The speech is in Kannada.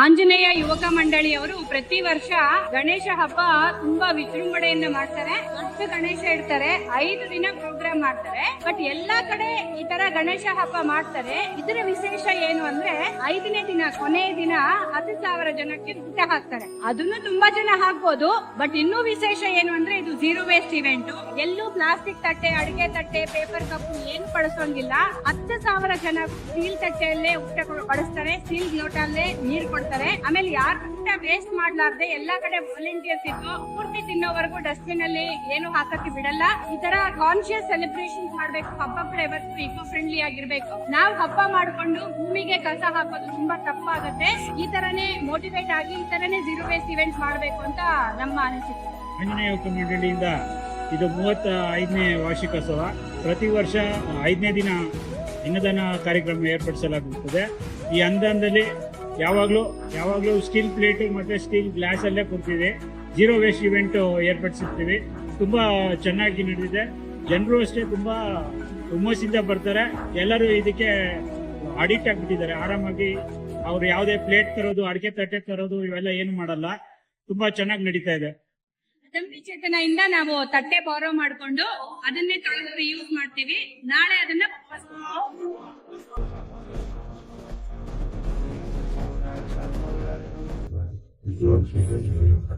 ಆಂಜನೇಯ ಯುವಕ ಮಂಡಳಿಯವರು ಪ್ರತಿ ವರ್ಷ ಗಣೇಶ ಹಬ್ಬ ತುಂಬಾ ವಿಜೃಂಭಣೆಯಿಂದ ಮಾಡ್ತಾರೆ. ದೊಡ್ಡ ಗಣೇಶ ಇಡ್ತಾರೆ, 5 ದಿನ ಪ್ರೋಗ್ರಾಮ್ ಮಾಡ್ತಾರೆ. ಬಟ್ ಎಲ್ಲಾ ಕಡೆ ಈ ತರ ಗಣೇಶ ಹಬ್ಬ ಮಾಡ್ತಾರೆ. ಇದರ ವಿಶೇಷ ಏನು ಅಂದ್ರೆ 5ನೇ ದಿನ ಕೊನೆಯ ದಿನ 10,000 ಜನಕ್ಕೆ ಊಟ ಹಾಕ್ತಾರೆ. ಅದನ್ನು ತುಂಬಾ ಜನ ಹಾಕ್ಬೋದು. ಬಟ್ ಇನ್ನೂ ವಿಶೇಷ ಏನು ಅಂದ್ರೆ ಇದು ಝೀರೋ ವೇಸ್ಟ್ ಇವೆಂಟ್. ಎಲ್ಲೂ ಪ್ಲಾಸ್ಟಿಕ್ ತಟ್ಟೆ, ಅಡಿಗೆ ತಟ್ಟೆ, ಪೇಪರ್ ಕಪ್ ಏನು ಬಳಸೋಂಗಿಲ್ಲ. 10,000 ಜನ ಸ್ಟೀಲ್ ತಟ್ಟೆಯಲ್ಲೇ ಊಟ ಬಡಿಸ್ತಾರೆ, ಸ್ಟೀಲ್ ಲೋಟಲ್ಲೇ ನೀರು ಕೊಡ್ತಾರೆ. ಆಮೇಲೆ ಯಾರು ಊಟ ವೇಸ್ಟ್ ಮಾಡ್ಲಾರ್ದೆ ಎಲ್ಲಾ ಕಡೆ ವಾಲಂಟಿಯರ್ಸ್ ಇದ್ದು ಪೂರ್ತಿ ತಿನ್ನೋವರೆಗೂ ಡಸ್ಟ್ಬಿನ್ ಅಲ್ಲಿ ಏನು ಹಾಕಕ್ಕೆ ಬಿಡಲ್ಲ. ಈ ತರ ಕಾನ್ಶಿಯಸ್ ಸೆಲೆಬ್ರೇಷನ್ ಮಾಡ್ಬೇಕು. ಹಬ್ಬ ಕೂಡ ಇವತ್ತು ಇಕೋ ಫ್ರೆಂಡ್ಲಿ ಆಗಿರ್ಬೇಕು. ನಾವು ಹಬ್ಬ ಮಾಡ್ಕೊಂಡು ಭೂಮಿಗೆ ಕಸ ಹಾಕೋದು ತುಂಬಾ ತಪ್ಪಾಗತ್ತೆ. ಈ ತರನೇ ಮೋಟಿವೇಟ್ ಆಗಿ ಈ ತರನೇ ಝೀರೋ ವೇಸ್ಟ್ ಇವೆಂಟ್ ಮಾಡ್ಬೇಕು ಅಂತ ನಮ್ಮ ಅನಿಸಿಕೆ. ಆಂಜನೇಯ ಯುವಕ ಮಂಡಳಿಯಿಂದ ಇದು 35ನೇ ವಾರ್ಷಿಕೋತ್ಸವ. ಪ್ರತಿ ವರ್ಷ 5ನೇ ದಿನ ಅನ್ನದಾನ ಕಾರ್ಯಕ್ರಮ ಏರ್ಪಡಿಸಲಾಗುತ್ತದೆ. ಈ ಅನ್ನದಾನದಲ್ಲಿ ಯಾವಾಗಲೂ ಸ್ಟೀಲ್ ಪ್ಲೇಟ್ ಮತ್ತು ಸ್ಟೀಲ್ ಗ್ಲಾಸ್ ಅಲ್ಲೇ ಕೊಡ್ತೀವಿ. ಝೀರೋ ವೇಸ್ಟ್ ಇವೆಂಟ್ ಏರ್ಪಡಿಸಿರ್ತೀವಿ. ತುಂಬಾ ಚೆನ್ನಾಗಿ ನಡೆದಿದೆ. ಜನರು ಅಷ್ಟೇ ತುಂಬಾ ಹುಮ್ಮಸ್ಸಿಂದ ಬರ್ತಾರೆ. ಎಲ್ಲರೂ ಇದಕ್ಕೆ ಅಡಿಕ್ಟ್ ಆಗಿಬಿಟ್ಟಿದ್ದಾರೆ. ಆರಾಮಾಗಿ ಅವ್ರು ಯಾವುದೇ ಪ್ಲೇಟ್ ತರೋದು, ಅಡಿಕೆ ತಟ್ಟೆ ತರೋದು ಇವೆಲ್ಲ ಏನು ಮಾಡಲ್ಲ. ತುಂಬಾ ಚೆನ್ನಾಗಿ ನಡೀತಾ ಇದೆ. ಚೇತನದಿಂದ ನಾವು ತಟ್ಟೆ ಬಾರೋ ಮಾಡ್ಕೊಂಡು ಅದನ್ನೇ ತೊಳೆದು ಯೂಸ್ ಮಾಡ್ತೀವಿ. ನಾಳೆ ಅದನ್ನ Thank you.